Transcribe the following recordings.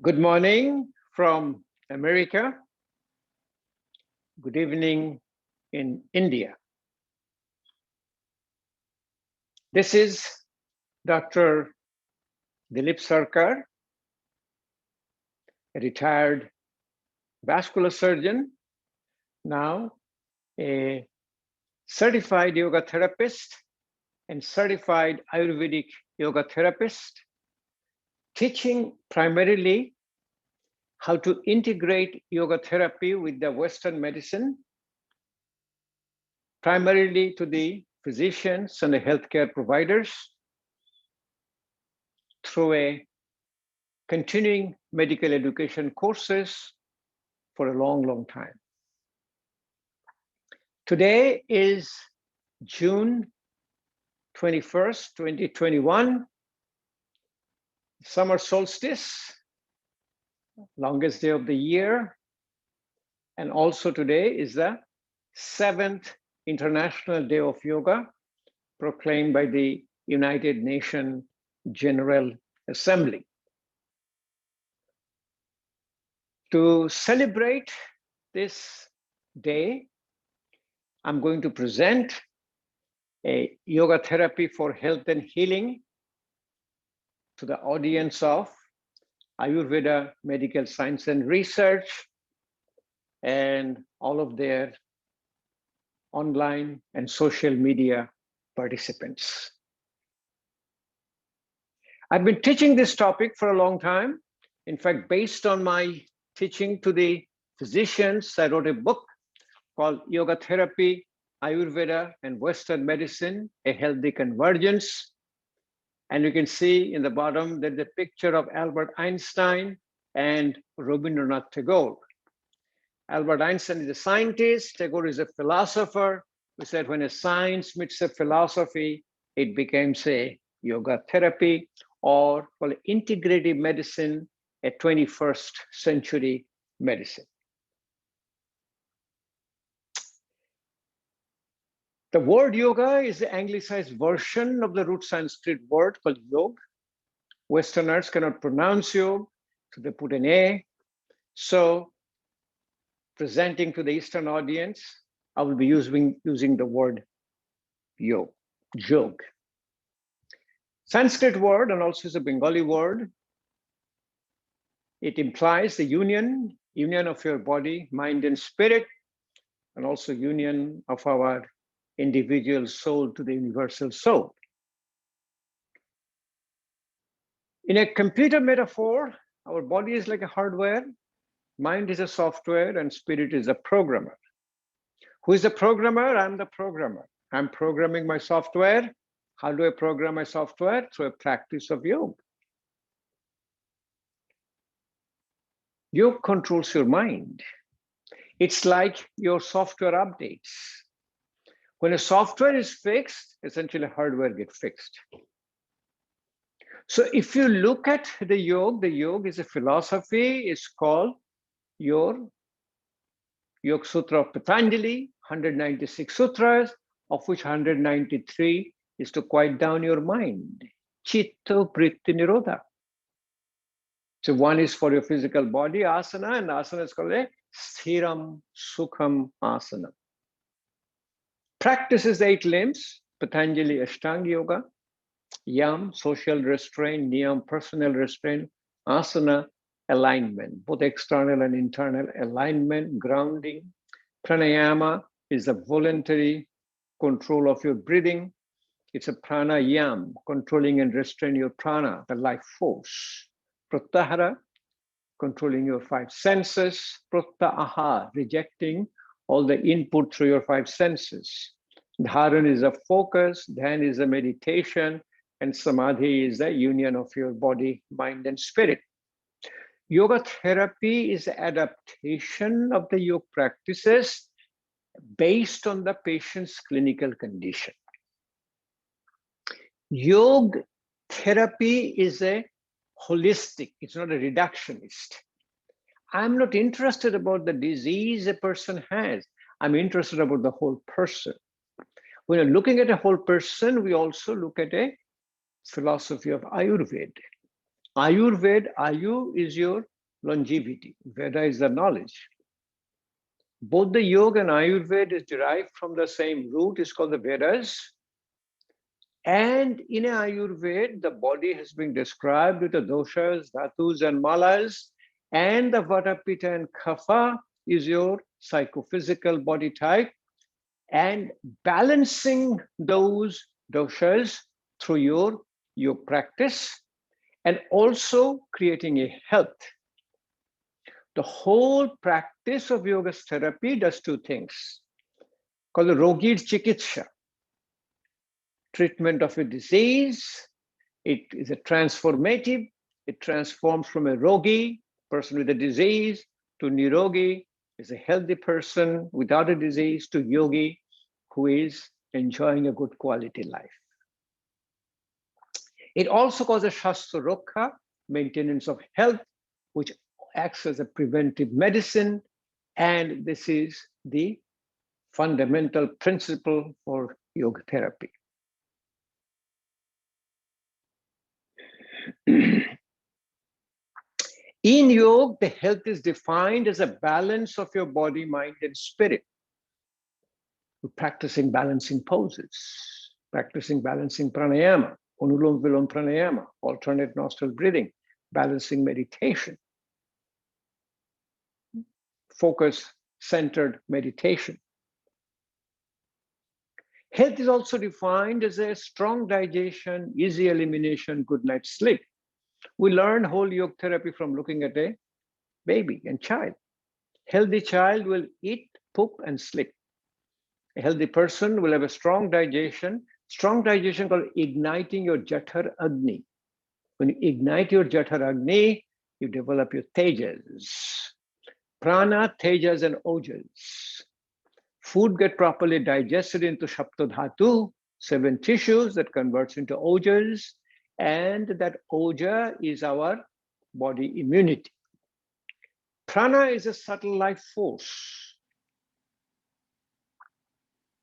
Good morning from America. Good evening in India. This is Dr. Dilip Sarkar, a retired vascular surgeon, now a certified yoga therapist and certified Ayurvedic yoga therapist, teaching primarily how to integrate yoga therapy with the Western medicine, primarily to the physicians and the healthcare providers through a continuing medical education courses for a long, long time. Today is June 21st, 2021, summer solstice, longest day of the year. And also today is the 7th International Day of Yoga, proclaimed by the United Nations General Assembly. To celebrate this day, I'm going to present a yoga therapy for health and healing to the audience of Ayurveda Medical Science and Research and all of their online and social media participants. I've been teaching this topic for a long time. In fact, based on my teaching to the physicians, I wrote a book called Yoga Therapy, Ayurveda and Western Medicine, A Healthy Convergence. And you can see in the bottom that the picture of Albert Einstein and Rabindranath Tagore. Albert Einstein is a scientist, Tagore is a philosopher, who said when a science meets a philosophy, it becomes a yoga therapy or called integrative medicine, a 21st century medicine. The word yoga is the anglicized version of the root Sanskrit word called yog. Westerners cannot pronounce yog, so they put an A. So presenting to the Eastern audience, I will be using the word yog. Sanskrit word, and also is a Bengali word. It implies the union of your body, mind, and spirit, and also union of our individual soul to the universal soul. In a computer metaphor, our body is like a hardware, mind is a software, and spirit is a programmer. Who is the programmer? I'm the programmer. I'm programming my software. How do I program my software? Through a practice of yoga. Yoga controls your mind. It's like your software updates. When a software is fixed, essentially hardware gets fixed. So if you look at the yoga is a philosophy. It's called your Yoga Sutra of Patanjali, 196 sutras, of which 193 is to quiet down your mind. Chitta Vritti Nirodha. So one is for your physical body, asana, and asana is called a Sthiram Sukham Asana. Practices 8 limbs, Patanjali Ashtanga Yoga, Yam, social restraint, Niyam, personal restraint, Asana, alignment, both external and internal alignment, grounding. Pranayama is the voluntary control of your breathing. It's a pranayam, controlling and restraining your prana, the life force. Pratyahara, controlling your 5 senses. Pratyaha, rejecting all the input through your 5 senses. Dharan is a focus, Dhyan is a meditation, and Samadhi is the union of your body, mind, and spirit. Yoga therapy is adaptation of the yoga practices based on the patient's clinical condition. Yoga therapy is a holistic, it's not a reductionist. I'm not interested about the disease a person has. I'm interested about the whole person. When you're looking at a whole person, we also look at a philosophy of Ayurveda. Ayurveda, Ayu is your longevity. Veda is the knowledge. Both the yoga and Ayurveda is derived from the same root. It's called the Vedas. And in Ayurveda, the body has been described with the doshas, dhatus, and malas. And the vata, pitta, and kapha is your psychophysical body type. And balancing those doshas through your practice and also creating a health. The whole practice of yoga therapy does two things called the Rogir Chikitsha, treatment of a disease. It is a transformative. It transforms from a rogi, person with a disease, to nirogi, is a healthy person without a disease, to yogi, who is enjoying a good quality life. It also causes Shastra Rokha, maintenance of health, which acts as a preventive medicine. And this is the fundamental principle for yoga therapy. In yoga, the health is defined as a balance of your body, mind, and spirit. We're practicing balancing poses, practicing balancing pranayama, anulom vilom pranayama, alternate nostril breathing, balancing meditation, focus centered meditation. Health is also defined as a strong digestion, easy elimination, good night's sleep. We learn whole yoga therapy from looking at a baby and child. Healthy child will eat, poop, and sleep. A healthy person will have a strong digestion called igniting your Jathar Agni. When you ignite your Jathar Agni, you develop your tejas. Prana, tejas, and ojas. Food get properly digested into Shaptadhatu, 7 tissues that converts into ojas, and that oja is our body immunity. Prana is a subtle life force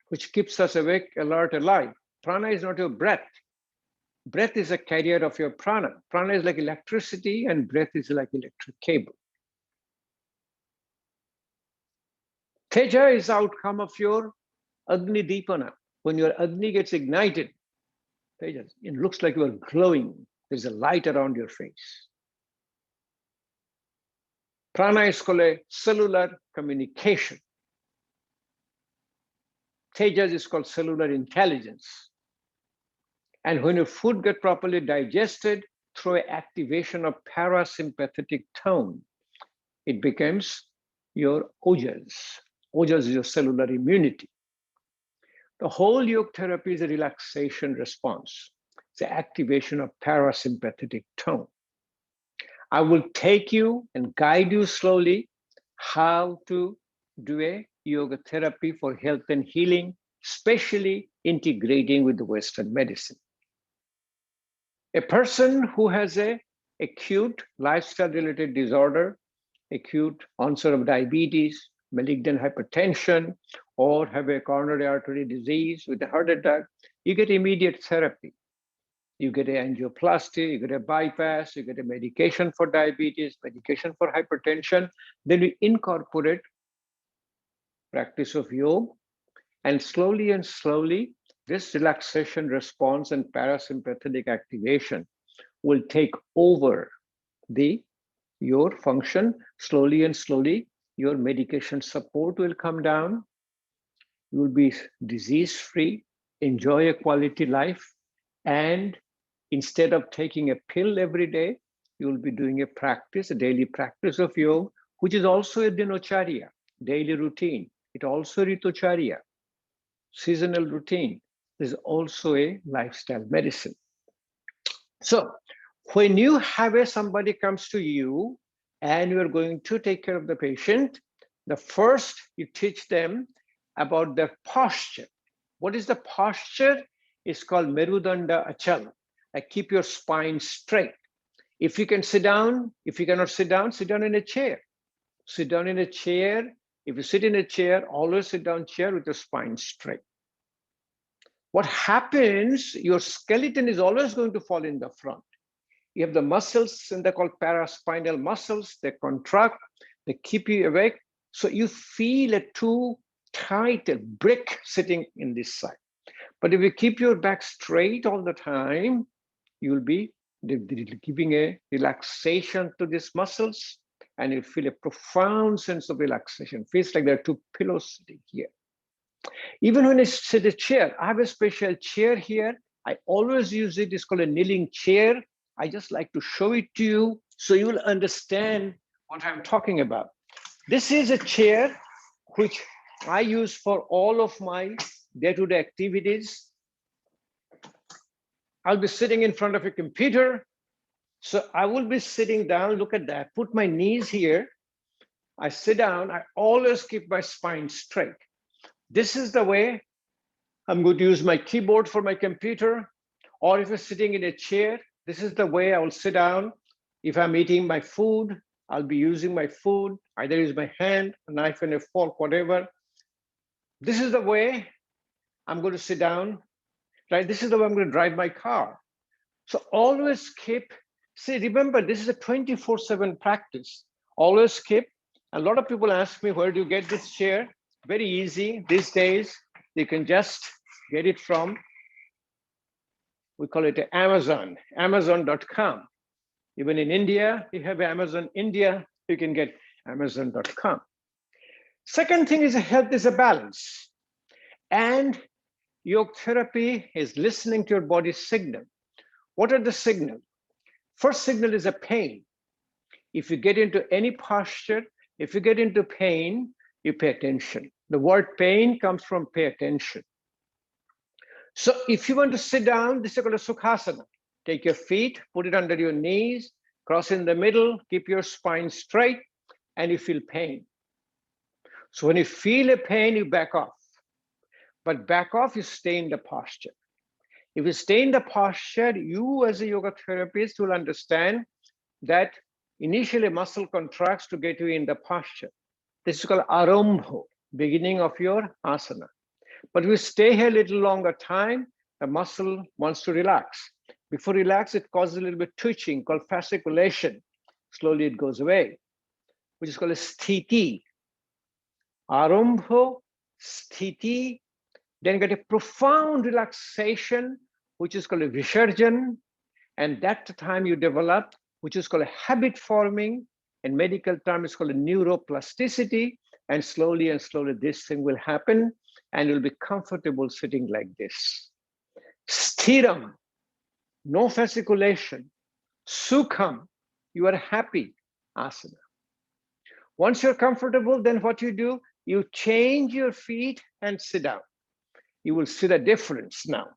which keeps us awake, alert, alive. Prana is not your breath. Breath is a carrier of your prana. Prana is like electricity and breath is like electric cable. Teja is the outcome of your Agni Deepana. When your Agni gets ignited, Teja, it looks like you are glowing. There's a light around your face. Prana is called a cellular communication. Tejas is called cellular intelligence. And when your food gets properly digested through activation of parasympathetic tone, it becomes your ojas. Ojas is your cellular immunity. The whole yoga therapy is a relaxation response. It's the activation of parasympathetic tone. I will take you and guide you slowly how to do a yoga therapy for health and healing, especially integrating with the Western medicine. A person who has an acute lifestyle-related disorder, acute onset of diabetes, malignant hypertension, or have a coronary artery disease with a heart attack, you get immediate therapy. You get an angioplasty, you get a bypass, you get a medication for diabetes, medication for hypertension. Then you incorporate practice of yoga, and slowly, this relaxation response and parasympathetic activation will take over your function. Slowly, your medication support will come down. You will be disease-free, enjoy a quality life, and instead of taking a pill every day, you will be doing a daily practice of yoga, which is also a dinocharya, daily routine. It also ritocharya, seasonal routine. Is also a lifestyle medicine. So when you have somebody comes to you and you are going to take care of the patient, the first you teach them about their posture. What is the posture? It's called Merudanda Achal. Like keep your spine straight. If you can sit down, if you cannot sit down in a chair. Sit down in a chair. If you sit in a chair, always sit down chair with your spine straight. What happens, your skeleton is always going to fall in the front. You have the muscles, and they're called paraspinal muscles. They contract, they keep you awake. So you feel a too tight a brick sitting in this side. But if you keep your back straight all the time, you'll be giving a relaxation to these muscles, and you feel a profound sense of relaxation. Feels like there are two pillows sitting here. Even when I sit in a chair, I have a special chair here. I always use it. It's called a kneeling chair. I just like to show it to you so you'll understand what I'm talking about. This is a chair which I use for all of my day-to-day activities. I'll be sitting in front of a computer. So I will be sitting down, look at that, put my knees here. I sit down, I always keep my spine straight. This is the way I'm going to use my keyboard for my computer, or if you're sitting in a chair, this is the way I will sit down. If I'm eating my food, I'll be using my food, either use my hand, a knife and a fork, whatever. This is the way I'm going to sit down, right? This is the way I'm going to drive my car. So always keep, see, remember, this is a 24/7 practice. Always keep. A lot of people ask me, where do you get this chair? Very easy. These days, you can just get it from, we call it Amazon, amazon.com. Even in India, you have Amazon India, you can get amazon.com. Second thing is health is a balance. And yoga therapy is listening to your body's signal. What are the signals? First signal is a pain. If you get into any posture, if you get into pain, you pay attention. The word pain comes from pay attention. So if you want to sit down, this is called a Sukhasana. Take your feet, put it under your knees, cross in the middle, keep your spine straight, and you feel pain. So when you feel a pain, you back off. But back off, you stay in the posture. If you stay in the posture, you as a yoga therapist will understand that initially muscle contracts to get you in the posture. This is called arambho, beginning of your asana. But we stay here a little longer time, the muscle wants to relax. Before relax, it causes a little bit twitching called fasciculation. Slowly it goes away, which is called a sthiti. Arambho, sthiti, then get a profound relaxation, which is called a visarjan. And that time you develop, which is called a habit forming. In medical term, it's called a neuroplasticity. And slowly this thing will happen and you'll be comfortable sitting like this. Sthiram, no fasciculation. Sukham, you are happy, asana. Once you're comfortable, then what you do, you change your feet and sit down. You will see the difference now.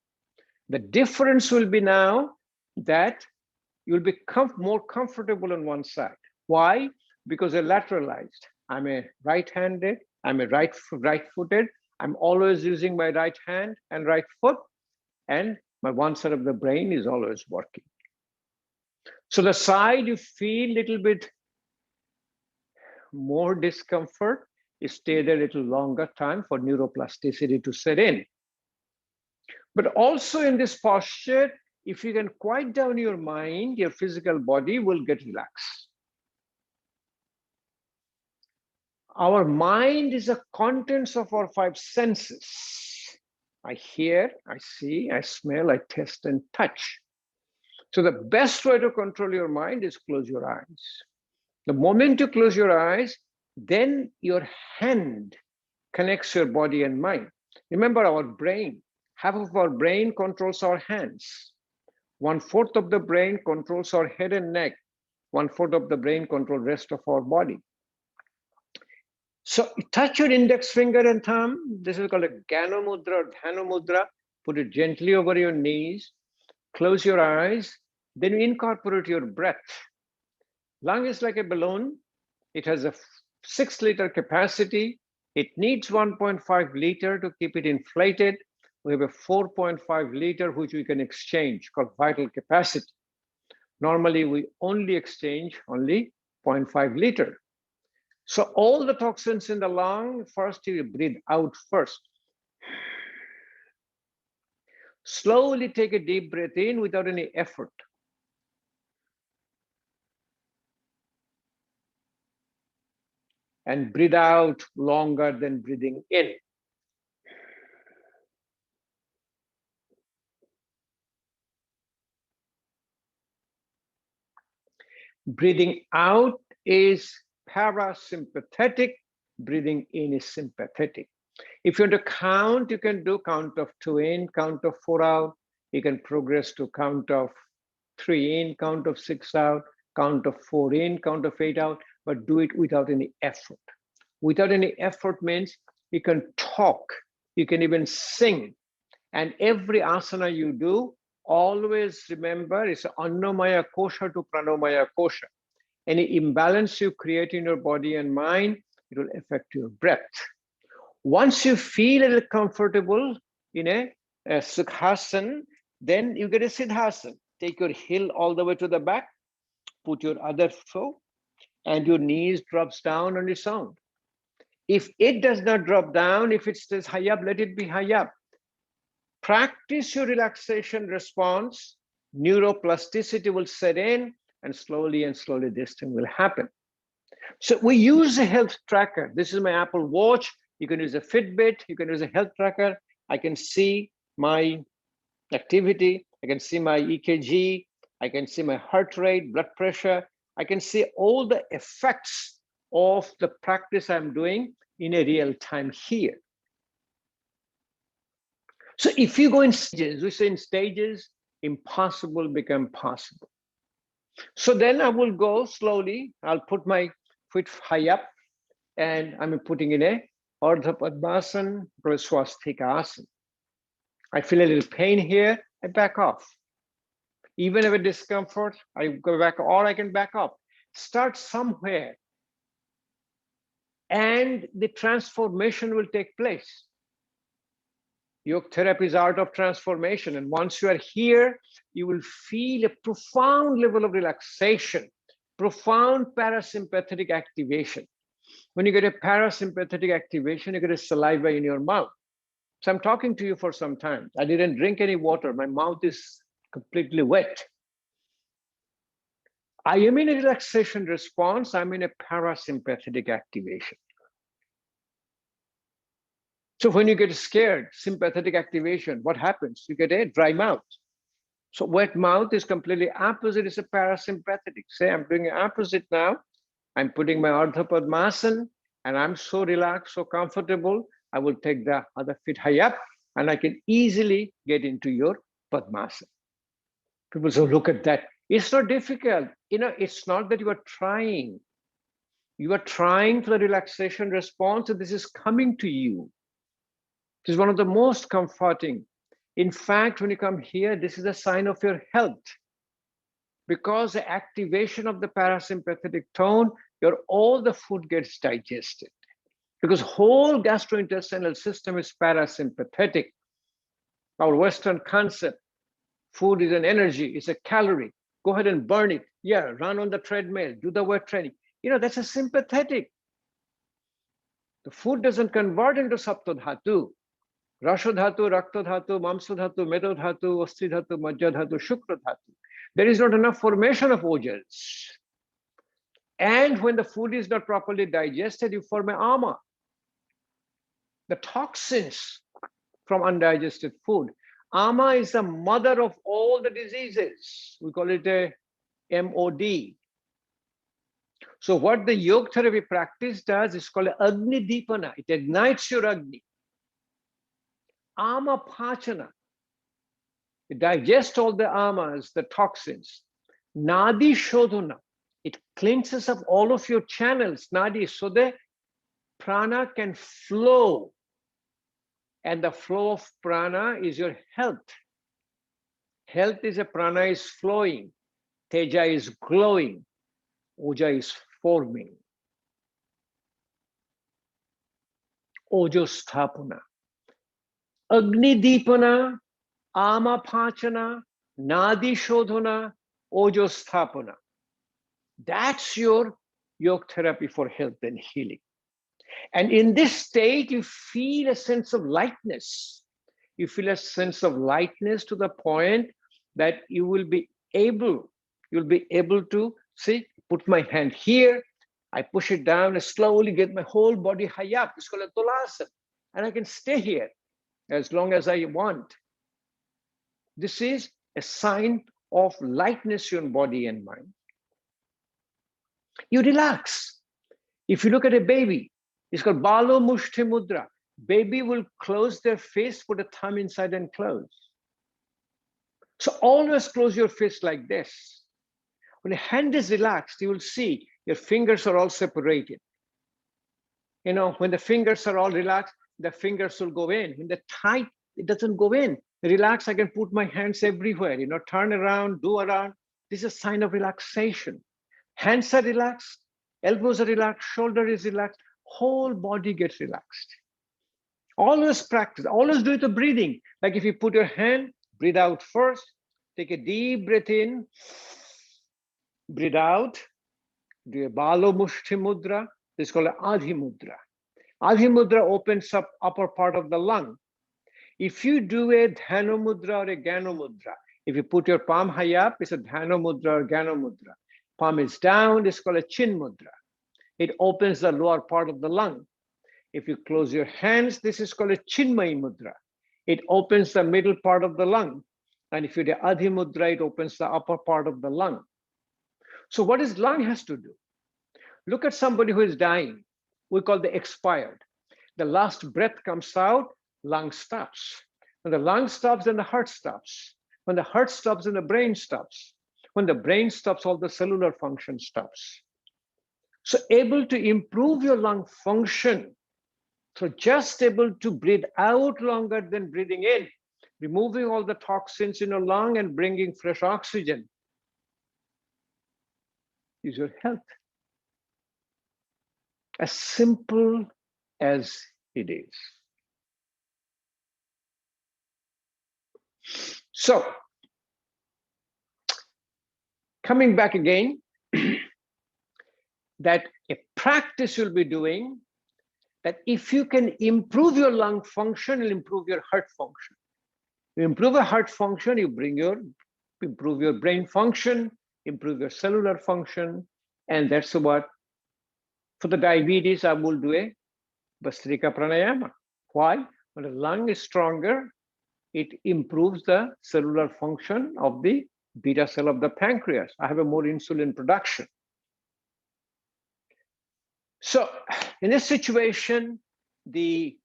The difference will be now that you'll be more comfortable on one side. Why? Because you're lateralized. I'm a right-handed, I'm a right-footed. I'm always using my right hand and right foot, and my one side of the brain is always working. So the side you feel a little bit more discomfort, you stay there a little longer time for neuroplasticity to set in. But also in this posture, if you can quiet down your mind, your physical body will get relaxed. Our mind is the contents of our five senses. I hear, I see, I smell, I taste and touch. So the best way to control your mind is close your eyes. The moment you close your eyes, then your hand connects your body and mind. Remember our brain, half of our brain controls our hands. 1/4 of the brain controls our head and neck. 1/4 of the brain controls the rest of our body. So touch your index finger and thumb. This is called a Gana Mudra or Dhanu Mudra. Put it gently over your knees. Close your eyes. Then you incorporate your breath. Lung is like a balloon. It has a 6-liter capacity. It needs 1.5 liter to keep it inflated. We have a 4.5 liter which we can exchange called vital capacity. Normally, we only exchange only 0.5 liter. So all the toxins in the lung, first you breathe out first. Slowly take a deep breath in without any effort. and breathe out longer than breathing in. Breathing out is parasympathetic, breathing in is sympathetic. If you want to count, you can do count of 2 in, count of 4 out. You can progress to count of 3 in, count of 6 out, count of 4 in, count of 8 out, but do it without any effort. Without any effort means you can talk, you can even sing. And every asana you do, always remember it's Annamaya Kosha to Pranomaya Kosha. Any imbalance you create in your body and mind, it will affect your breath. Once you feel a little comfortable in a Sukhasana, then you get a Siddhasana. Take your heel all the way to the back, put your other foot, and your knees drops down on its own. If it does not drop down, if it stays high up, let it be high up. Practice your relaxation response, neuroplasticity will set in, and slowly this thing will happen. So we use a health tracker. This is my Apple Watch. You can use a Fitbit, you can use a health tracker. I can see my activity, I can see my EKG, I can see my heart rate, blood pressure. I can see all the effects of the practice I'm doing in a real time here. So if you go in stages, we say in stages, impossible become possible. So then I will go slowly. I'll put my feet high up and I'm putting in a Ardha Padmasana, Swastika Asana. I feel a little pain here, I back off. Even if a discomfort, I go back, or I can back up. Start somewhere and the transformation will take place. Yoga therapy is art of transformation. And once you are here, you will feel a profound level of relaxation, profound parasympathetic activation. When you get a parasympathetic activation, you get a saliva in your mouth. So I'm talking to you for some time. I didn't drink any water. My mouth is completely wet. I am in a relaxation response. I'm in a parasympathetic activation. So when you get scared, sympathetic activation, what happens? You get a dry mouth. So wet mouth is completely opposite. It's a parasympathetic. Say I'm doing the opposite now. I'm putting my Ardha Padmasana and I'm so relaxed, so comfortable. I will take the other feet high up and I can easily get into your Padmasana. People say, look at that. It's not difficult. You know, it's not that you are trying. You are trying for the relaxation response, and this is coming to you. This is one of the most comforting. In fact, when you come here, this is a sign of your health. Because the activation of the parasympathetic tone, all the food gets digested. Because whole gastrointestinal system is parasympathetic. Our Western concept, food is an energy, it's a calorie. Go ahead and burn it. Yeah, run on the treadmill, do the weight training. You know, that's a sympathetic. The food doesn't convert into saptodhatu. Rashadhatu, Raktadhatu, Mamsadhatu, Medodhatu, Astridhatu, Majjadhatu, Shukradhatu. There is not enough formation of ojas. And when the food is not properly digested, you form an ama. The toxins from undigested food. Ama is the mother of all the diseases. We call it a MOD. So what the yoga therapy practice does is called Agni Deepana. It ignites your Agni. Ama Pachana. It digests all the amas, the toxins. Nadi Shodhana. It cleanses up all of your channels, nadi, so the prana can flow. And the flow of prana is your health. Health is a prana is flowing. Teja is glowing. Oja is forming. Ojosthapana. Agni Deepana, Ama Pachana, Nadi Shodhana, Ojosthapana. That's your yoga therapy for health and healing. And in this state, you feel a sense of lightness. You feel a sense of lightness to the point that you'll be able to see, put my hand here. I push it down and slowly get my whole body high up. It's called a Tulasana. And I can stay here as long as I want. This is a sign of lightness in body and mind. You relax. If you look at a baby, it's called Balo Mushti Mudra. Baby will close their fist, put a thumb inside and close. So always close your fist like this. When the hand is relaxed, you will see your fingers are all separated. You know, when the fingers are all relaxed, the fingers will go in. When they're tight, it doesn't go in. Relax, I can put my hands everywhere, you know, turn around, do around. This is a sign of relaxation. Hands are relaxed, elbows are relaxed, shoulder is relaxed, whole body gets relaxed. Always practice, always do it with breathing. Like if you put your hand, breathe out first, take a deep breath in, breathe out, do a Balo Mushti Mudra. This is called Adhi Mudra. Adhi Mudra opens up upper part of the lung. If you do a Dhyana Mudra or a Gyana Mudra, if you put your palm high up, it's a Dhyana Mudra or Gyana Mudra. Palm is down, it's called a Chin Mudra. It opens the lower part of the lung. If you close your hands, this is called a Chinmay Mudra. It opens the middle part of the lung. And if you do Adhi Mudra, it opens the upper part of the lung. So what is lung has to do? Look at somebody who is dying. We call the expired. The last breath comes out, lung stops. When the lung stops, then the heart stops. When the heart stops, then the brain stops. When the brain stops, all the cellular function stops. So able to improve your lung function, so just able to breathe out longer than breathing in, removing all the toxins in your lung and bringing fresh oxygen is your health. As simple as it is. So, coming back again, that a practice you'll be doing, that if you can improve your lung function, you'll improve your heart function. You improve your heart function, you improve your brain function, improve your cellular function, and that's what, for the diabetes, I will do a Bastrika Pranayama. Why? When the lung is stronger, it improves the cellular function of the beta cell of the pancreas. I have a more insulin production. So in this situation, the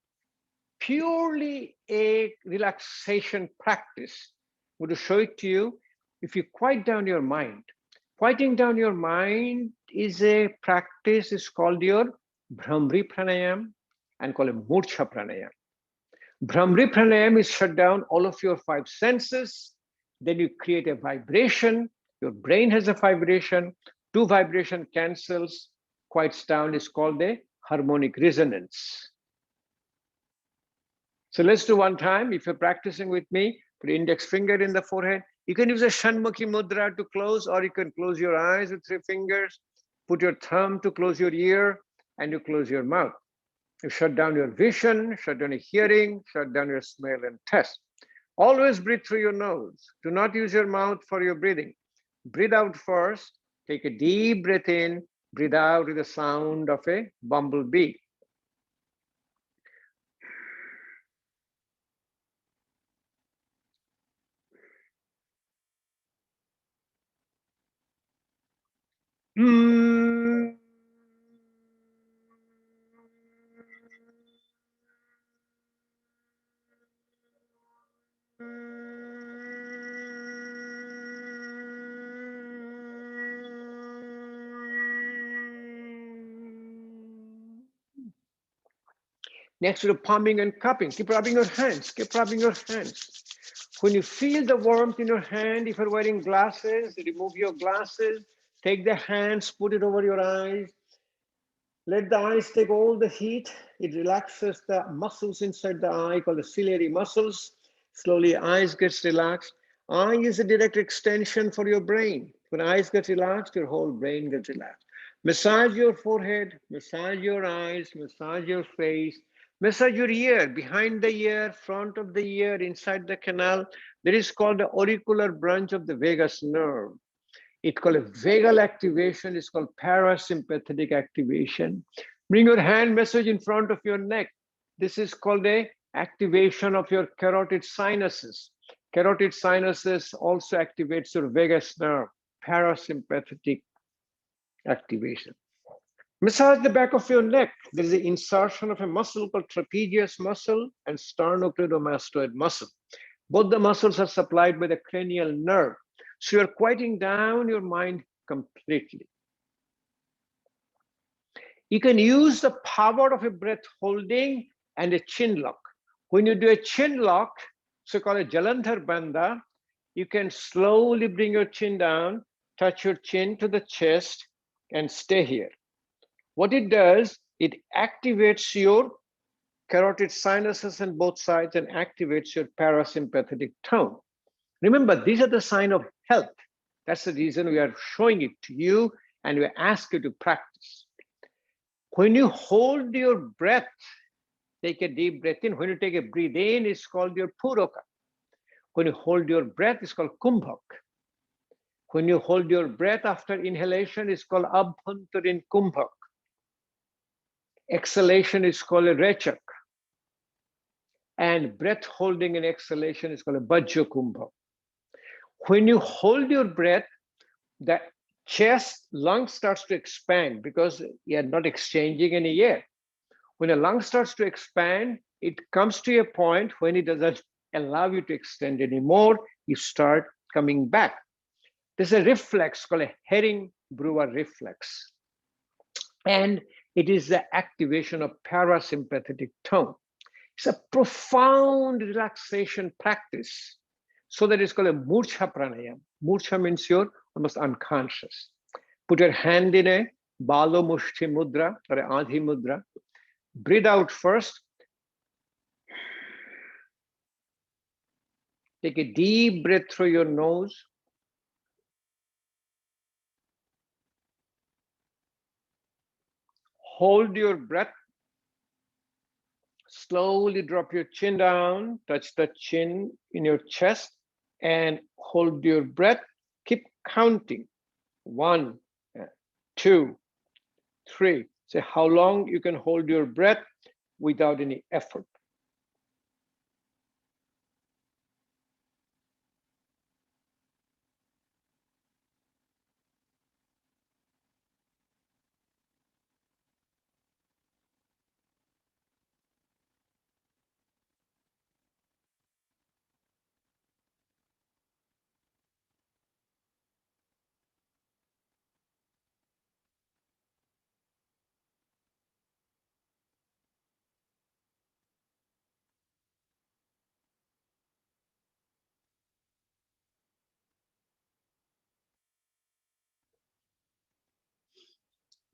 purely a relaxation practice, I'm going to show it to you. If you quiet down your mind, quieting down your mind is a practice, it's called your Bhramri Pranayam and called a Murcha Pranayam. Bhramri Pranayam is shut down all of your 5 senses. Then you create a vibration. Your brain has a vibration. 2 vibration cancels. Quiets down is called a harmonic resonance. So let's do one time. If you're practicing with me, put index finger in the forehead. You can use a Shanmukhi Mudra to close, or you can close your eyes with 3 fingers. Put your thumb to close your ear, and you close your mouth. You shut down your vision, shut down your hearing, shut down your smell and taste. Always breathe through your nose. Do not use your mouth for your breathing. Breathe out first. Take a deep breath in. Breathe out with the sound of a bumblebee. Next to the palming and cupping, keep rubbing your hands, keep rubbing your hands. When you feel the warmth in your hand, if you're wearing glasses, remove your glasses, take the hands, put it over your eyes. Let the eyes take all the heat. It relaxes the muscles inside the eye called the ciliary muscles. Slowly, eyes gets relaxed. Eye is a direct extension for your brain. When eyes get relaxed, your whole brain gets relaxed. Massage your forehead, massage your eyes, massage your face, massage your ear, behind the ear, front of the ear, inside the canal. That is called the auricular branch of the vagus nerve. It's called a vagal activation. It's called parasympathetic activation. Bring your hand message in front of your neck. This is called a activation of your carotid sinuses. Carotid sinuses also activates your vagus nerve, parasympathetic activation. Massage the back of your neck. There is an insertion of a muscle called trapezius muscle and sternocleidomastoid muscle. Both the muscles are supplied by the cranial nerve. So you're quieting down your mind completely. You can use the power of a breath holding and a chin lock. When you do a chin lock, so called a Jalandhar Bandha, you can slowly bring your chin down, touch your chin to the chest, and stay here. What it does, it activates your carotid sinuses on both sides and activates your parasympathetic tone. Remember, these are the signs of health. That's the reason we are showing it to you and we ask you to practice. When you hold your breath, take a deep breath in. When you take a breath in, it's called your Puraka. When you hold your breath, it's called Kumbhak. When you hold your breath after inhalation, it's called Abhantarin Kumbhak. Exhalation is called a Rechak. And breath holding and exhalation is called a Bajja Kumbhak. When you hold your breath, the chest, lung starts to expand because you're not exchanging any air. When a lung starts to expand, it comes to a point when it doesn't allow you to extend anymore, you start coming back. There's a reflex called a Herring-Brewer reflex. And it is the activation of parasympathetic tone. It's a profound relaxation practice. So that is called a Murcha pranayam. Murcha means you're almost unconscious. Put your hand in a Balo Mushti Mudra or a Adhi Mudra. Breathe out first. Take a deep breath through your nose. Hold your breath. Slowly drop your chin down, touch the chin in your chest, and hold your breath. Keep counting. 1, 2, 3. Say how long you can hold your breath without any effort.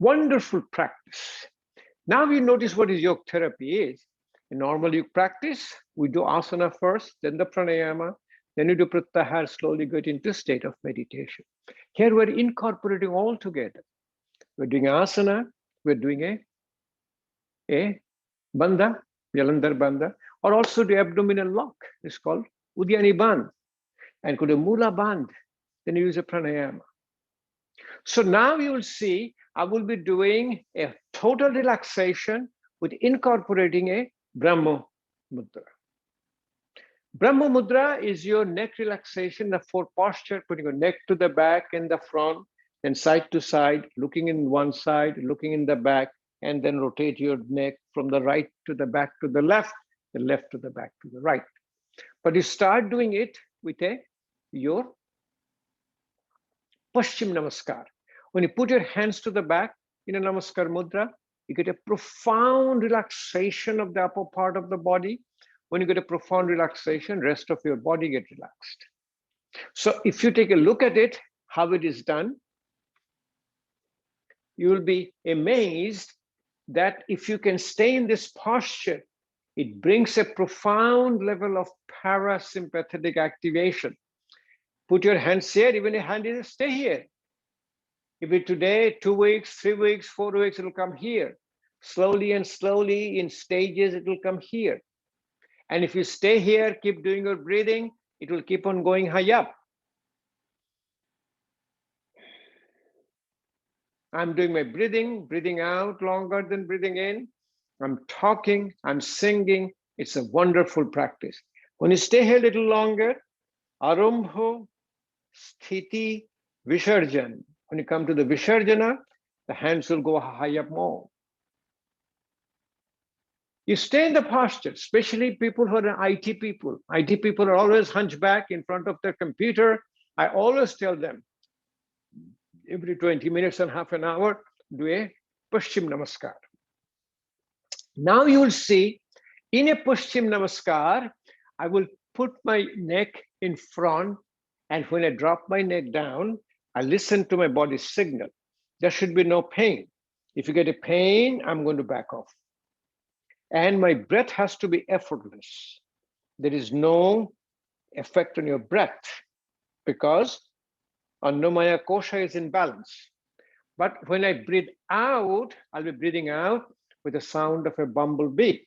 Wonderful practice. Now you notice what is yoga therapy is. In normal yoga practice, we do asana first, then the pranayama, then you do pratyahara, slowly get into state of meditation. Here we're incorporating all together. We're doing asana, we're doing a bandha, Jalandhar bandha, or also the abdominal lock. It's called Udyani bandh. And could a mula bandh, then you use a pranayama. So now you will see, I will be doing a total relaxation with incorporating a Brahma Mudra. Brahma Mudra is your neck relaxation, the 4 posture, putting your neck to the back and the front, then side to side, looking in one side, looking in the back, and then rotate your neck from the right to the back to the left to the back to the right. But you start doing it with your Paschim Namaskar. When you put your hands to the back in a Namaskar Mudra, you get a profound relaxation of the upper part of the body. When you get a profound relaxation, rest of your body get relaxed. So if you take a look at it, how it is done, you will be amazed that if you can stay in this posture, it brings a profound level of parasympathetic activation. Put your hands here, even your hand is stay here. If it today, 2 weeks, 3 weeks, 4 weeks, it will come here. Slowly and slowly in stages, it will come here. And if you stay here, keep doing your breathing, it will keep on going high up. I'm doing my breathing out longer than breathing in. I'm talking, I'm singing. It's a wonderful practice. When you stay here a little longer, Arambho, Sthiti, Visarjan. When you come to the Visarjana, the hands will go high up more. You stay in the posture, especially people who are IT people. IT people are always hunchback in front of their computer. I always tell them, every 20 minutes and half an hour, do a Paschim Namaskar. Now you will see, in a Paschim Namaskar, I will put my neck in front, and when I drop my neck down, I listen to my body's signal. There should be no pain. If you get a pain, I'm going to back off. And my breath has to be effortless. There is no effect on your breath because Annamaya Kosha is in balance. But when I breathe out, I'll be breathing out with the sound of a bumblebee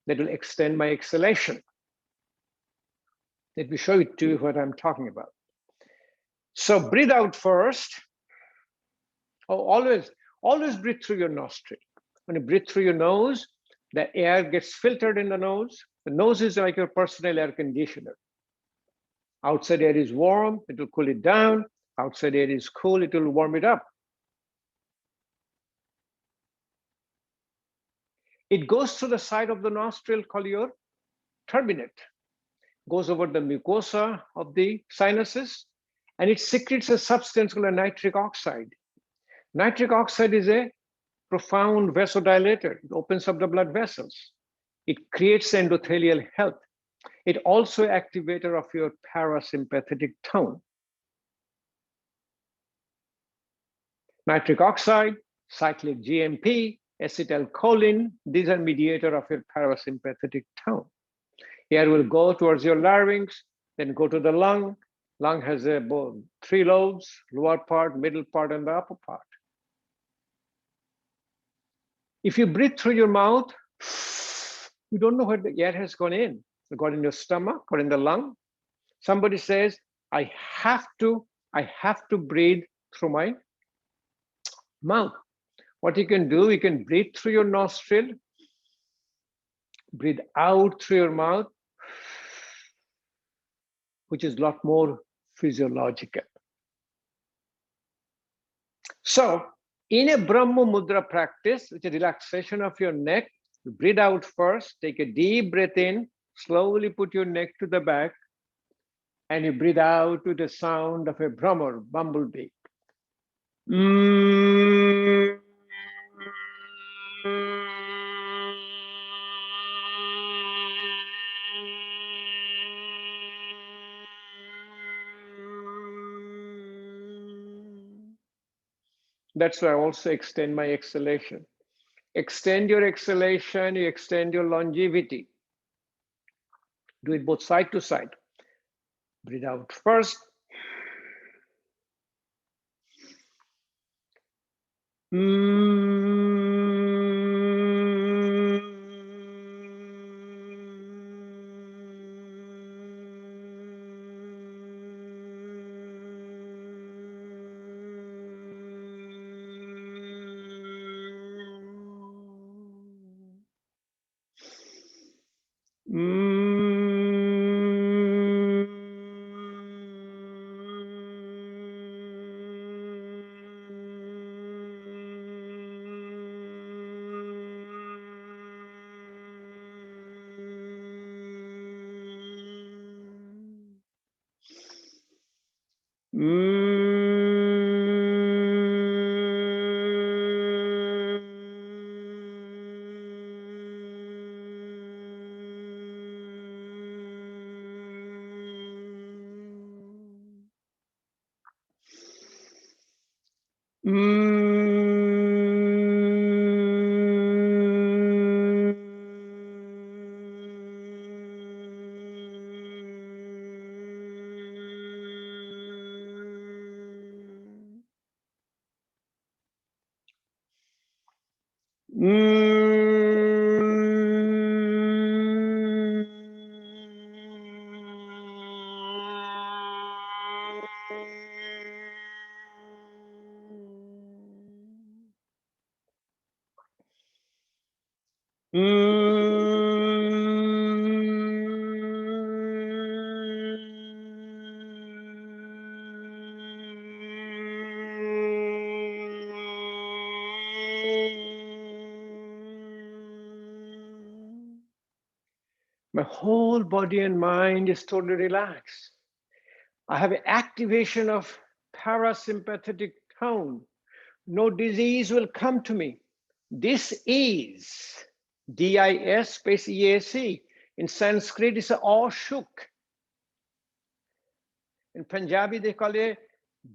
that will extend my exhalation. Let me show it to you what I'm talking about. So breathe out first. Oh, always breathe through your nostril. When you breathe through your nose, the air gets filtered in the nose. The nose is like your personal air conditioner. Outside air is warm, it will cool it down. Outside air is cool, it will warm it up. It goes through the side of the nostril called your turbinate, goes over the mucosa of the sinuses, and it secretes a substance called nitric oxide. Nitric oxide is a profound vasodilator. It opens up the blood vessels. It creates endothelial health. It also activator of your parasympathetic tone. Nitric oxide, cyclic GMP, acetylcholine, these are mediator of your parasympathetic tone. Air will go towards your larynx, then go to the lung. Lung has three lobes, lower part, middle part, and the upper part. If you breathe through your mouth, you don't know where the air has gone in. It got in your stomach or in the lung. Somebody says, I have to breathe through my mouth. What you can do, you can breathe through your nostril, breathe out through your mouth, which is a lot more physiological. So in a Brahma Mudra practice, which is relaxation of your neck, you breathe out first, take a deep breath in, slowly put your neck to the back, and you breathe out with the sound of a Brahma, bumblebee. That's why I also extend my exhalation. Extend your exhalation, you extend your longevity. Do it both side to side. Breathe out first. My whole body and mind is totally relaxed. I have an activation of parasympathetic tone. No disease will come to me. This is DIS space EAC. In Sanskrit, it's ashuk. In Punjabi, they call it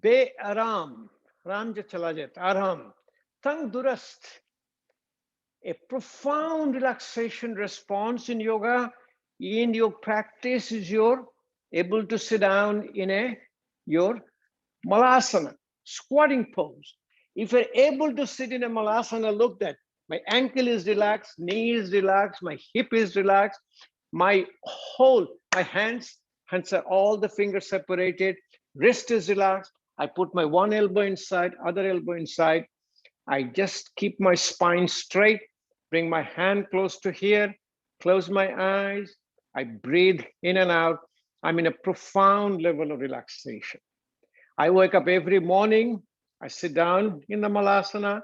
be aram. Ram je chala jata, aram. Tang durast. A profound relaxation response in yoga, in your practice, is you're able to sit down in your malasana, squatting pose. If you're able to sit in a malasana, look that my ankle is relaxed, knee is relaxed, my hip is relaxed, my hands are all the fingers separated, wrist is relaxed. I put my one elbow inside, other elbow inside. I just keep my spine straight, bring my hand close to here, close my eyes. I breathe in and out. I'm in a profound level of relaxation. I wake up every morning. I sit down in the malasana.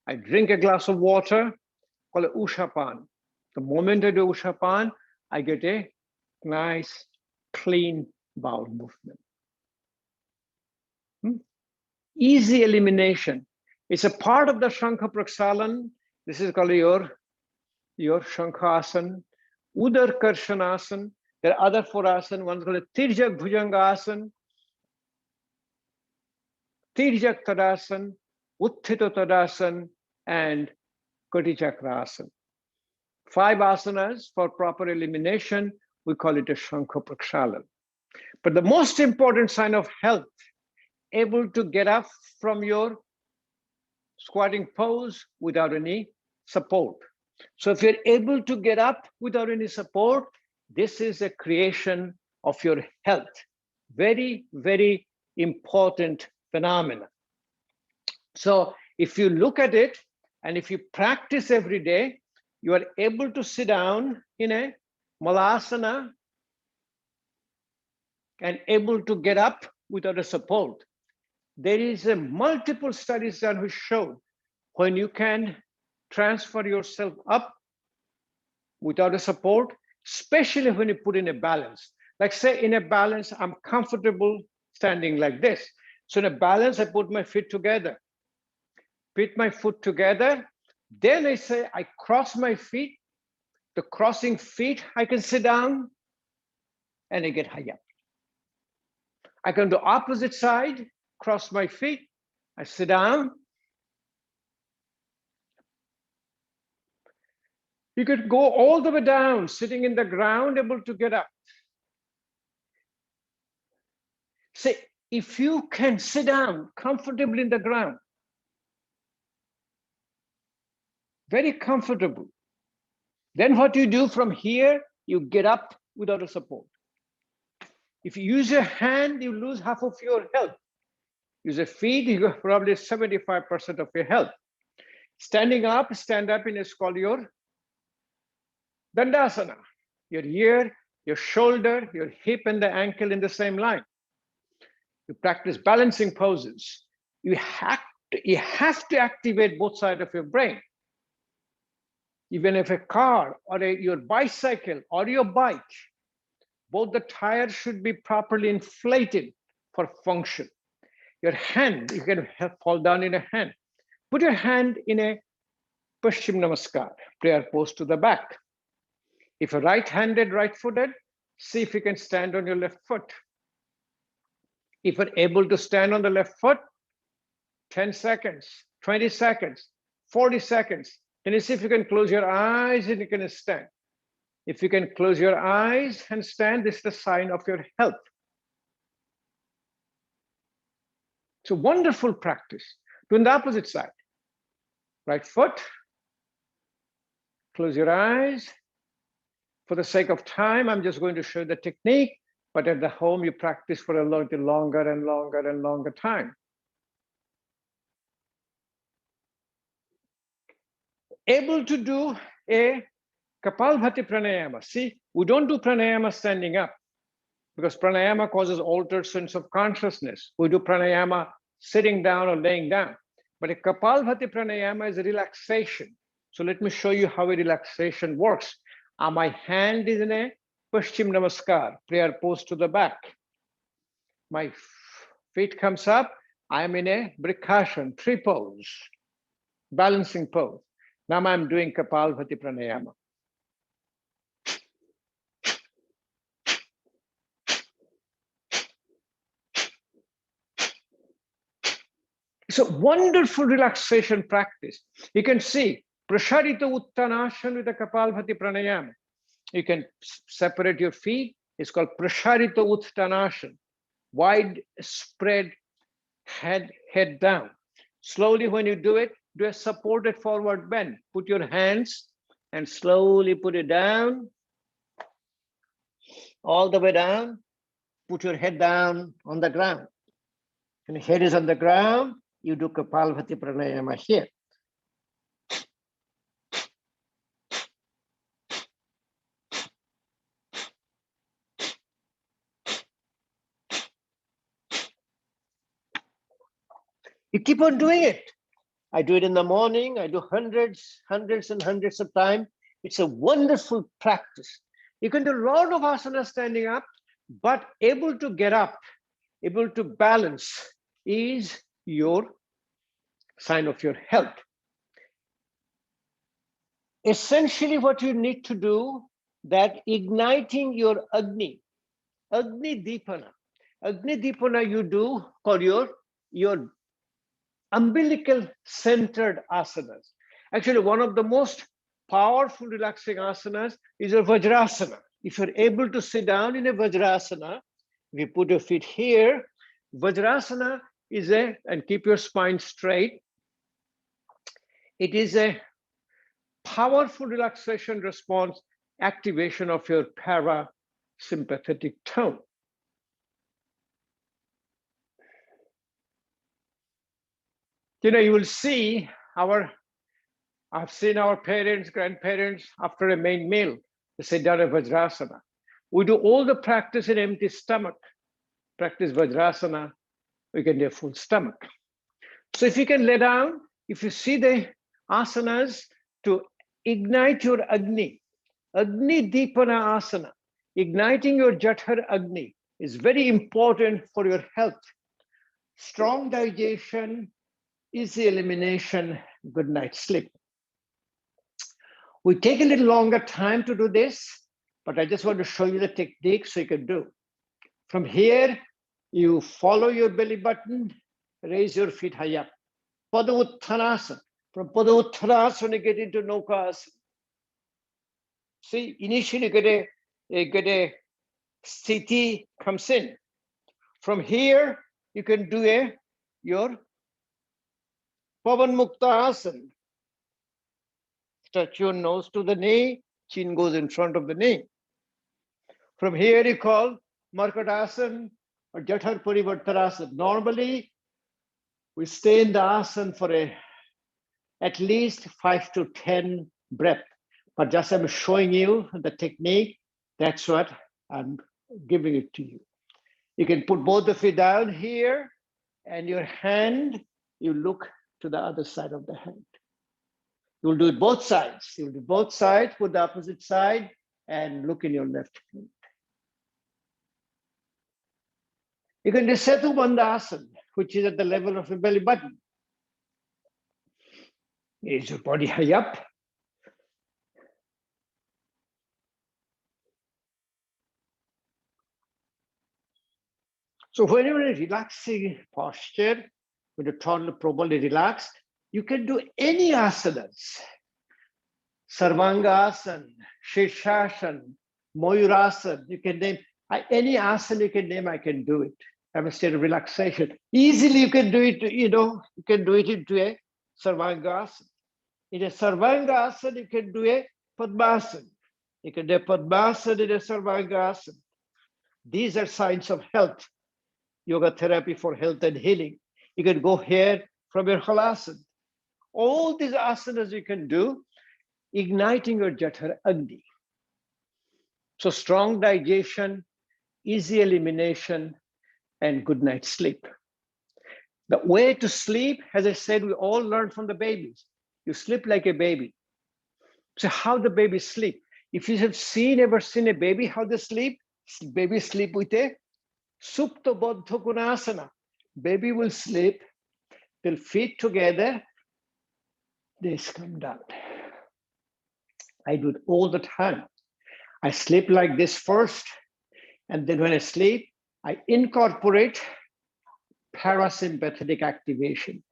I drink a glass of water, called it Ushapan. The moment I do Ushapan, I get a nice, clean bowel movement. Easy elimination. It's a part of the Shankha Prakshalan. This is called your Shankhasan, Udar Karshanasan. There are other four asanas. One's called Tirjak Bhujangasan, Tirjak Tadasan, Utthita Tadasan, and Koti Chakrasan. 5 asanas for proper elimination. We call it a Shankha Prakshalan. But the most important sign of health, able to get up from your squatting pose without any support. So if you're able to get up without any support, this is a creation of your health. Very, very important phenomena. So if you look at it and if you practice every day, you are able to sit down in a malasana and able to get up without a support. There is a multiple studies done which show when you can transfer yourself up without a support, especially when you put in a balance. Like say in a balance, I'm comfortable standing like this. So in a balance, I put my feet together, put my foot together. Then I say, I cross my feet. The crossing feet, I can sit down and I get high up. I can do opposite side, cross my feet, I sit down. You could go all the way down, sitting in the ground, able to get up. Say, if you can sit down comfortably in the ground, very comfortable, then what you do from here, you get up without a support. If you use your hand, you lose half of your health. Use your feet, you got probably 75% of your health. Standing up, stand up in a called your Dandasana. Your ear, your shoulder, your hip, and the ankle in the same line. You practice balancing poses. You have to activate both sides of your brain. Even if a car or your bicycle or your bike, both the tires should be properly inflated for function. Your hand, you can fall down in a hand. Put your hand in a Paschim Namaskar, prayer pose to the back. If you're right-handed, right-footed, see if you can stand on your left foot. If you're able to stand on the left foot, 10 seconds, 20 seconds, 40 seconds. Can you see if you can close your eyes and you can stand? If you can close your eyes and stand, this is the sign of your health. It's a wonderful practice. Do the opposite side. Right foot, close your eyes. For the sake of time, I'm just going to show the technique, but at the home, you practice for a little longer and longer and longer time. Able to do a Kapalbhati pranayama. See, we don't do pranayama standing up because pranayama causes altered sense of consciousness. We do pranayama sitting down or laying down. But a Kapalbhati pranayama is a relaxation. So let me show you how a relaxation works. My hand is in a Paschim Namaskar, prayer pose to the back. My feet comes up. I'm in a Brikashan, tree pose, balancing pose. Now I'm doing Kapalbhati pranayama. It's a wonderful relaxation practice. You can see Prasharita Uttanasana with the Kapalbhati pranayama. You can separate your feet. It's called Prasharita Uttanasana. Wide spread head down. Slowly when you do it, do a supported forward bend. Put your hands and slowly put it down, all the way down. Put your head down on the ground. When the head is on the ground, you do Kapalbhati pranayama here. You keep on doing it. I do it in the morning. I do hundreds and hundreds of times. It's a wonderful practice. You can do a lot of asana standing up, but able to get up, able to balance is your sign of your health. Essentially, what you need to do, that igniting your Agni Dipana. Agni Dipana you do for your umbilical centered asanas. Actually, one of the most powerful relaxing asanas is your Vajrasana. If you're able to sit down in a Vajrasana, if you put your feet here, Vajrasana is and keep your spine straight. It is a powerful relaxation response, activation of your parasympathetic tone. You will see I've seen our parents, grandparents, after a main meal, they sit down at Vajrasana. We do all the practice in empty stomach. Practice Vajrasana, we can do a full stomach. So if you can lay down, if you see the asanas to ignite your Agni Dipana asana, igniting your Jathar Agni is very important for your health. Strong digestion, easy elimination, good night's sleep. We take a little longer time to do this, but I just want to show you the technique so you can do. From here, you follow your belly button, raise your feet high up. Pada Uttanasana. From Pada Uttanasana, you get into Naukasana. See, initially you get a sthiti comes in. From here, you can do your Pavan Mukta Asana. Touch your nose to the knee, chin goes in front of the knee. From here, you call Markatasana or Jathar Parivartanasana. Normally, we stay in the asana for at least 5 to 10 breaths. But just I'm showing you the technique. That's what I'm giving it to you. You can put both the feet down here and your hand, you look to the other side of the hand. You'll do it both sides. You'll do both sides, put the opposite side and look in your left hand. You can do Setu Bandhasana, which is at the level of your belly button. Raise your body high up. So when you're in a relaxing posture, when you're totally properly relaxed, you can do any asanas. Sarvangasana, Shirshasana, Mayurasana, you can name any asana you can name, I can do it. I'm a state of relaxation. Easily you can do it, you can do it into a Sarvangasana. In a Sarvangasana, you can do a Padmasana. You can do a Padmasana in a Sarvangasana. These are signs of health. Yoga therapy for health and healing. You can go here from your Halasana. All these asanas you can do. igniting your Jatara Agni. So strong digestion, easy elimination, and good night's sleep. The way to sleep, as I said, we all learn from the babies. You sleep like a baby. So how the babies sleep? If you have ever seen a baby, how they sleep? Baby sleep with a supta baddha konasana. Baby will sleep till feet together, they come down. I do it all the time. I sleep like this first, and then when I sleep, I incorporate parasympathetic activation.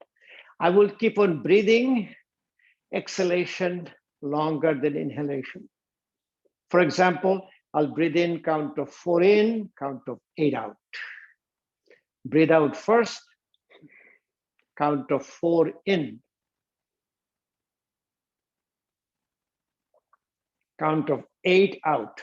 I will keep on breathing, exhalation longer than inhalation. For example, I'll breathe in, count of 4 in, count of 8 out. Breathe out first, count of 4 in, count of 8 out.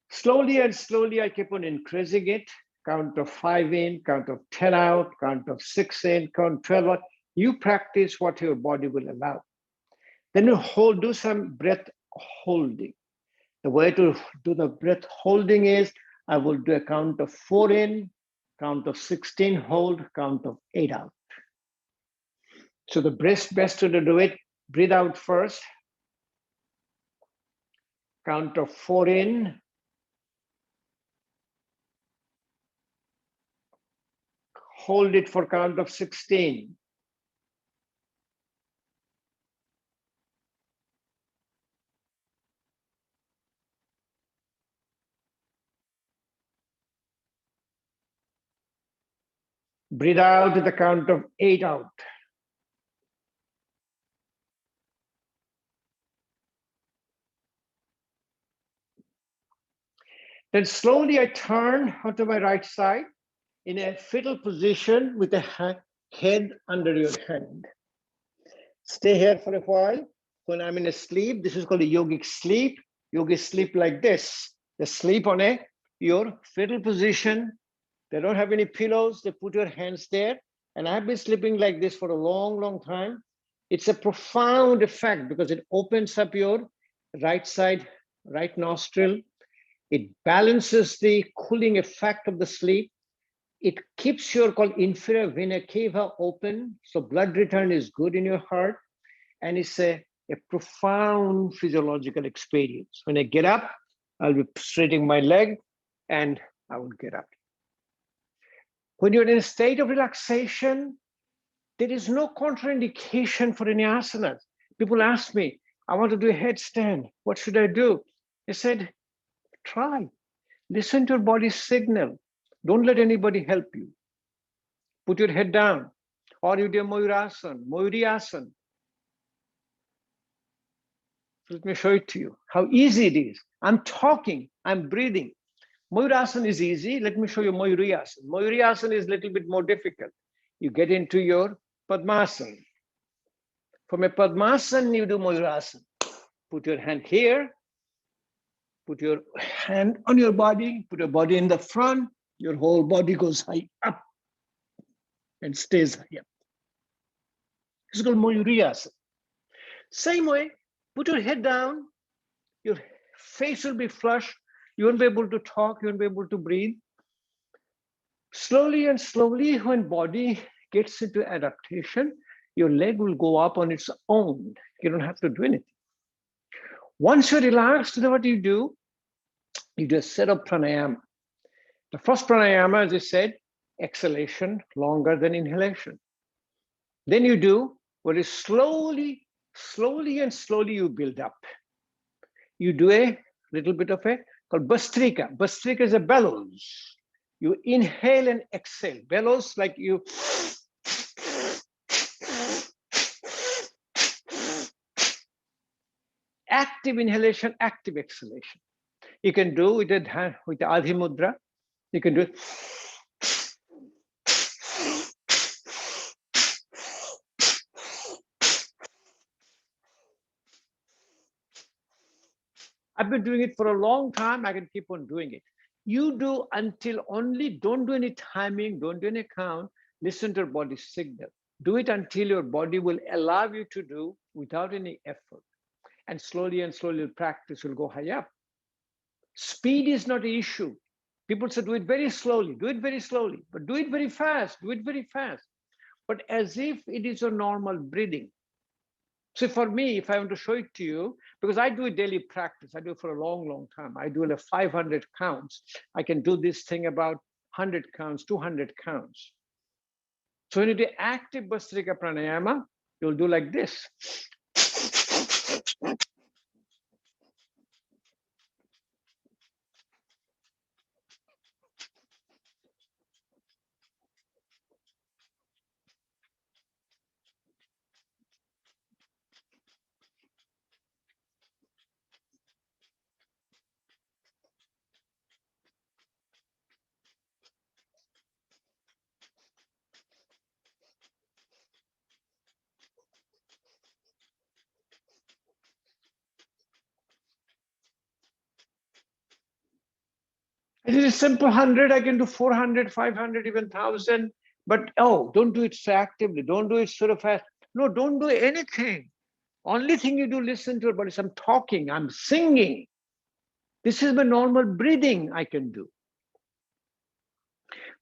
Slowly and slowly, I keep on increasing it. Count of 5 in, count of 10 out, count of 6 in, count 12 out. You practice what your body will allow. Then you do some breath holding. The way to do the breath holding is I will do a count of 4 in, count of 16 hold, count of 8 out. So the best way to do it, breathe out first, count of 4 in, hold it for count of 16. Breathe out at the count of 8 out. Then slowly I turn onto my right side in a fetal position with the head under your hand. Stay here for a while. When I'm in a sleep, this is called a yogic sleep. Yogis sleep like this. They sleep on your fetal position. They don't have any pillows. They put your hands there. And I've been sleeping like this for a long, long time. It's a profound effect because it opens up your right side, right nostril. It balances the cooling effect of the sleep. It keeps your called inferior vena cava open. So blood return is good in your heart. And it's a profound physiological experience. When I get up, I'll be straightening my leg and I will get up. When you're in a state of relaxation, there is no contraindication for any asanas. People ask me, I want to do a headstand. What should I do? I said, try. Listen to your body's signal. Don't let anybody help you. Put your head down. Or you do a Mayurasana, Mayuriasana. Let me show it to you, how easy it is. I'm talking, I'm breathing. Mayurasana is easy. Let me show you Mayuriyasana. Mayuriyasana is a little bit more difficult. You get into your Padmasana. From a Padmasana, you do Mayurasana. Put your hand here, put your hand on your body, put your body in the front, your whole body goes high up and stays high up. It's called Mayuriyasana. Same way, put your head down, your face will be flush, you won't be able to talk, you won't be able to breathe. Slowly and slowly, when body gets into adaptation, your leg will go up on its own. You don't have to do anything. Once you're relaxed, then what do? You do a set of pranayama. The first pranayama, as I said, exhalation longer than inhalation. Then you do very slowly and slowly you build up. You do a little bit of a called Bastrika. Bastrika is a bellows. You inhale and exhale. Bellows like you. Active inhalation, active exhalation. You can do with the Adhi Mudra. You can do it. I've been doing it for a long time. I can keep on doing it. You do until only, don't do any timing, don't do any count, listen to your body's signal. Do it until your body will allow you to do without any effort. And slowly practice will go high up. Speed is not an issue. People say do it very slowly, but do it very fast, do it very fast. But as if it is a normal breathing. So for me, if I want to show it to you, because I do a daily practice, I do it for a long time. I do like 500 counts. I can do this thing about 100 counts, 200 counts. So when you do active Bhastrika Pranayama, you'll do like this. It is a simple 100, I can do 400, 500, even 1,000. But oh, don't do it so actively. Don't do it sort of fast. No, don't do anything. Only thing you do, listen to your body. So I'm talking, I'm singing. This is my normal breathing I can do.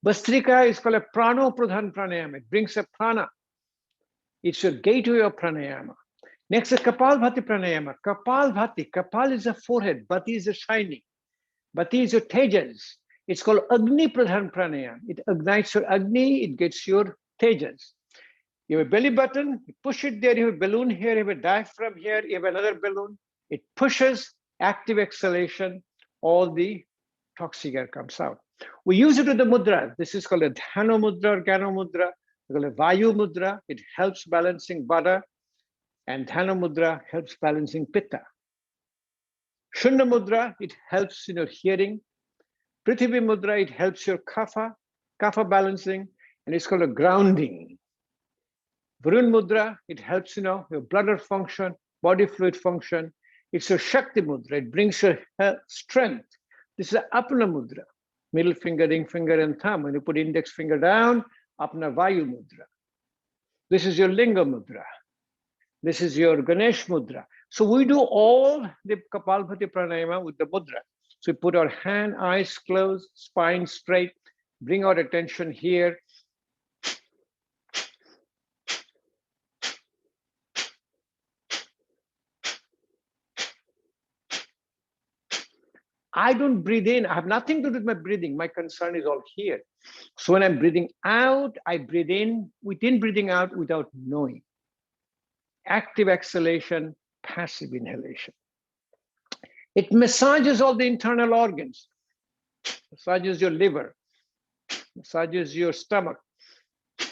Bhastrika is called a prano pradhan pranayama. It brings a prana. It's your gateway of pranayama. Next is Kapalbhati pranayama. Kapalbhati. Kapal is a forehead. Bhati is a shining. Bhati is your tejas. It's called Agni Pradhan Pranayam. It ignites your Agni, it gets your tejas. You have a belly button, you push it there, you have a balloon here, you have a diaphragm here, you have another balloon. It pushes, active exhalation, all the toxic air comes out. We use it with the mudra. This is called a Dhano mudra or Gano mudra. We call it Vayu mudra. It helps balancing Vata, and Dhano mudra helps balancing Pitta. Shunya mudra, it helps in your hearing. Prithvi mudra, it helps your kapha balancing, and it's called a grounding. Varun mudra, it helps your bladder function, body fluid function. It's your Shakti mudra, it brings your strength. This is Apna mudra, middle finger, ring finger, and thumb. When you put index finger down, Apna Vayu mudra. This is your Linga mudra. This is your Ganesh mudra. So we do all the Kapalbhati pranayama with the mudra. So we put our hand, eyes closed, spine straight, bring our attention here. I don't breathe in. I have nothing to do with my breathing. My concern is all here. So when I'm breathing out, I breathe in, within breathing out without knowing. Active exhalation, passive inhalation. It massages all the internal organs. Massages your liver, massages your stomach,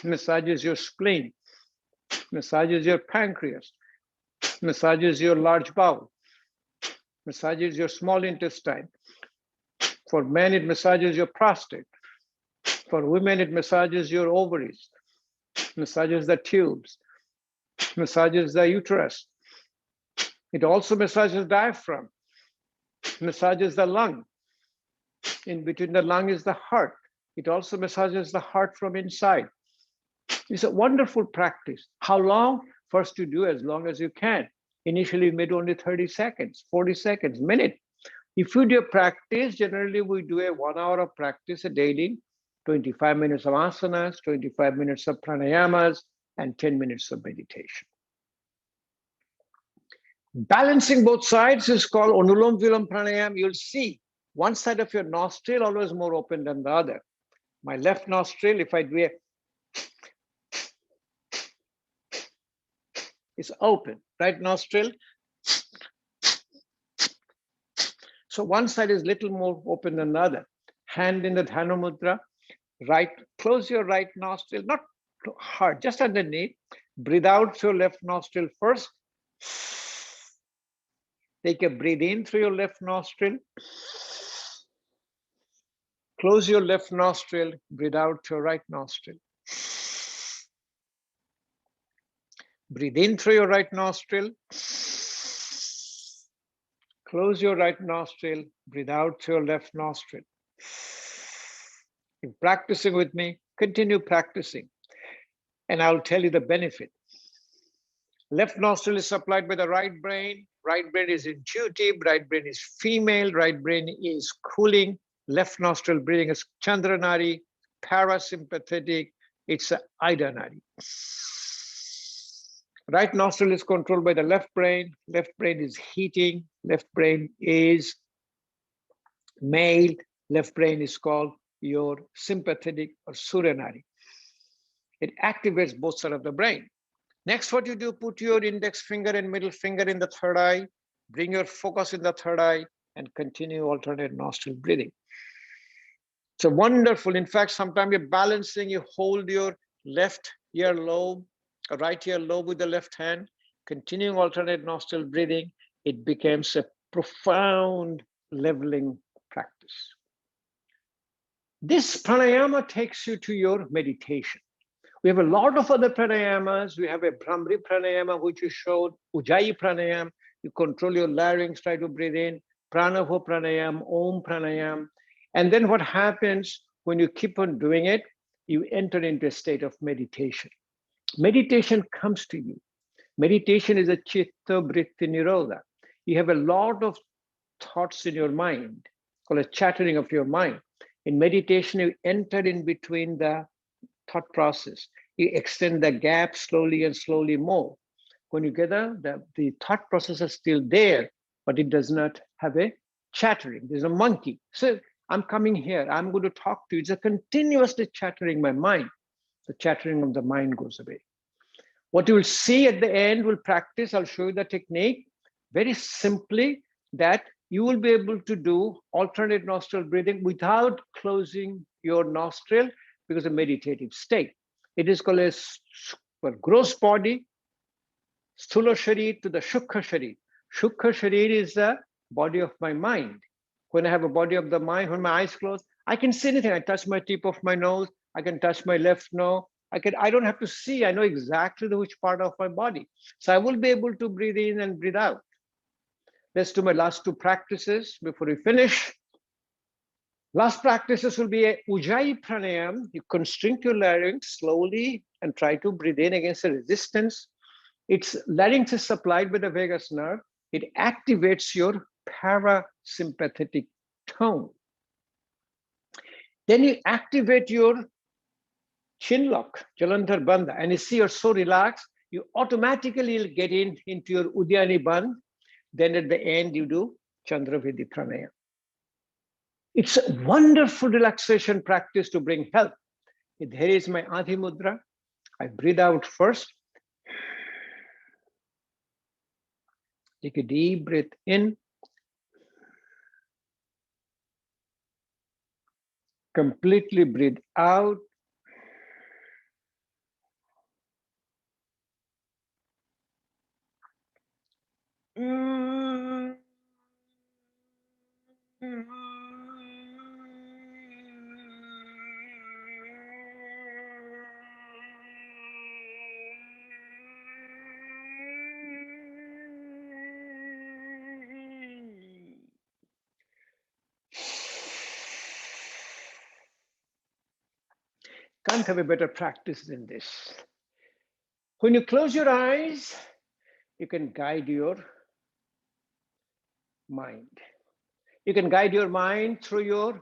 massages your spleen, massages your pancreas, massages your large bowel, massages your small intestine. For men, it massages your prostate. For women, it massages your ovaries, massages the tubes, massages the uterus. It also massages the diaphragm, massages the lung. In between the lung is the heart. It also massages the heart from inside. It's a wonderful practice. How long? First you do as long as you can. Initially, we made only 30 seconds, 40 seconds, minute. If you do a practice, generally we do a 1 hour of practice a daily, 25 minutes of asanas, 25 minutes of pranayamas, and 10 minutes of meditation. Balancing both sides is called Anulom Vilom Pranayam. You'll see one side of your nostril always more open than the other. My left nostril, if I do a, it's open. Right nostril. So one side is little more open than the other. Hand in the Dhanu Mudra. Right, close your right nostril, not hard, just underneath. Breathe out through your left nostril first. Take a breathe in through your left nostril. Close your left nostril, breathe out through your right nostril. Breathe in through your right nostril. Close your right nostril, breathe out through your left nostril. You're practicing with me, continue practicing, and I'll tell you the benefit. Left nostril is supplied by the right brain. Right brain is intuitive, right brain is female, right brain is cooling. Left nostril breathing is Chandranari, parasympathetic, it's a Ida Nadi. Right nostril is controlled by the left brain is heating, left brain is male, left brain is called your sympathetic or Suranari. It activates both sides of the brain. Next, what you do, put your index finger and middle finger in the third eye, bring your focus in the third eye, and continue alternate nostril breathing. It's a wonderful. In fact, sometimes you're balancing, you hold your left earlobe, right earlobe with the left hand, continuing alternate nostril breathing. It becomes a profound leveling practice. This pranayama takes you to your meditation. We have a lot of other pranayamas. We have a Brahmari pranayama, which you showed, Ujjayi pranayam. You control your larynx, try to breathe in, Pranava pranayam, Om pranayam. And then what happens when you keep on doing it, you enter into a state of meditation. Meditation comes to you. Meditation is a chitta vritti nirodha. You have a lot of thoughts in your mind, called a chattering of your mind. In meditation, you enter in between the thought process. You extend the gap slowly and slowly more. When you get the thought process is still there, but it does not have a chattering. There's a monkey. So I'm coming here, I'm going to talk to you. It's a continuously chattering my mind. The chattering of the mind goes away. What you will see at the end, we'll practice. I'll show you the technique very simply, that you will be able to do alternate nostril breathing without closing your nostril, because of meditative state. It is called a gross body, Sthula Sharir to the Shukha Sharir. Shukha Sharir is the body of my mind. When I have a body of the mind, when my eyes close, I can see anything. I touch my tip of my nose, I can touch my left nose. I don't have to see, I know exactly which part of my body. So I will be able to breathe in and breathe out. Let's do my last two practices before we finish. Last practices will be a Ujjayi pranayam. You constrict your larynx slowly and try to breathe in against the resistance. Its larynx is supplied by the vagus nerve. It activates your parasympathetic tone. Then you activate your chin lock, Jalandhar Bandha, and you see you're so relaxed, you automatically get into your Udyani Bandh. Then at the end, you do Chandravedi pranayam. It's a wonderful relaxation practice to bring health. Here is my Adhi Mudra. I breathe out first. Take a deep breath in. Completely breathe out. Can't have a better practice than this. When you close your eyes, you can guide your mind. You can guide your mind through your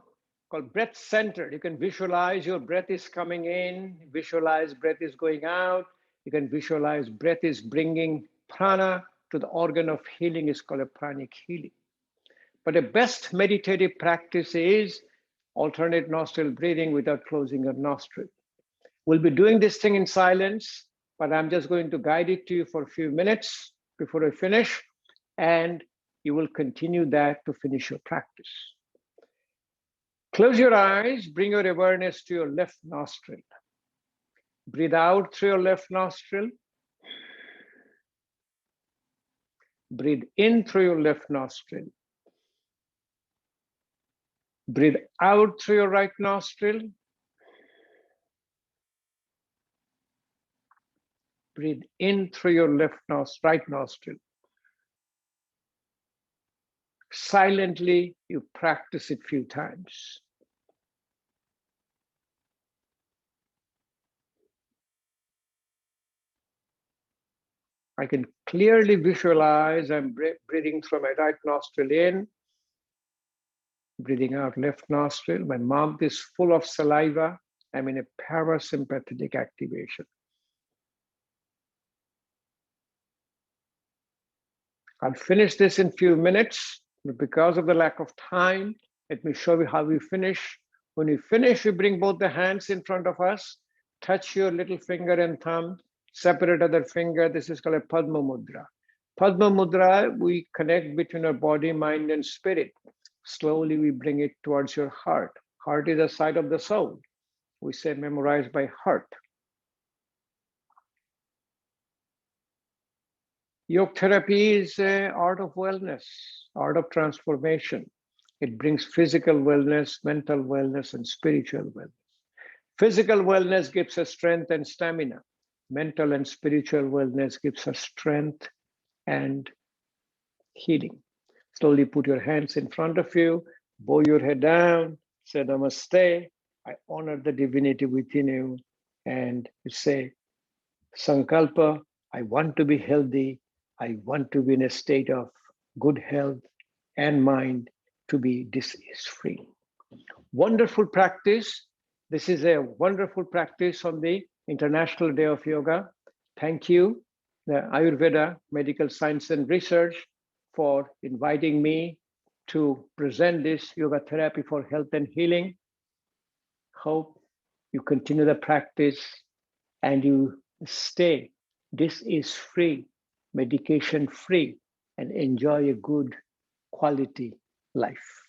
called breath center. You can visualize your breath is coming in, visualize breath is going out. You can visualize breath is bringing prana to the organ of healing, is called a pranic healing. But the best meditative practice is alternate nostril breathing without closing your nostril. We'll be doing this thing in silence, but I'm just going to guide it to you for a few minutes before I finish, and you will continue that to finish your practice. Close your eyes, bring your awareness to your left nostril. Breathe out through your left nostril. Breathe in through your left nostril. Breathe out through your right nostril. Breathe in through your right nostril. Silently, you practice it a few times. I can clearly visualize I'm breathing through my right nostril in, breathing out left nostril. My mouth is full of saliva. I'm in a parasympathetic activation. I'll finish this in a few minutes, but because of the lack of time, let me show you how we finish. When we finish, we bring both the hands in front of us, touch your little finger and thumb, separate other finger. This is called a Padma Mudra. Padma Mudra, we connect between our body, mind, and spirit. Slowly, we bring it towards your heart. Heart is the side of the soul. We say memorize by heart. Yoga therapy is an art of wellness, art of transformation. It brings physical wellness, mental wellness, and spiritual wellness. Physical wellness gives us strength and stamina. Mental and spiritual wellness gives us strength and healing. Slowly put your hands in front of you, bow your head down, say namaste. I honor the divinity within you, and say, Sankalpa, I want to be healthy. I want to be in a state of good health and mind to be disease free. Wonderful practice. This is a wonderful practice on the International Day of Yoga. Thank you, the Ayurveda Medical Science and Research, for inviting me to present this yoga therapy for health and healing. Hope you continue the practice and you stay disease free, medication free, and enjoy a good quality life.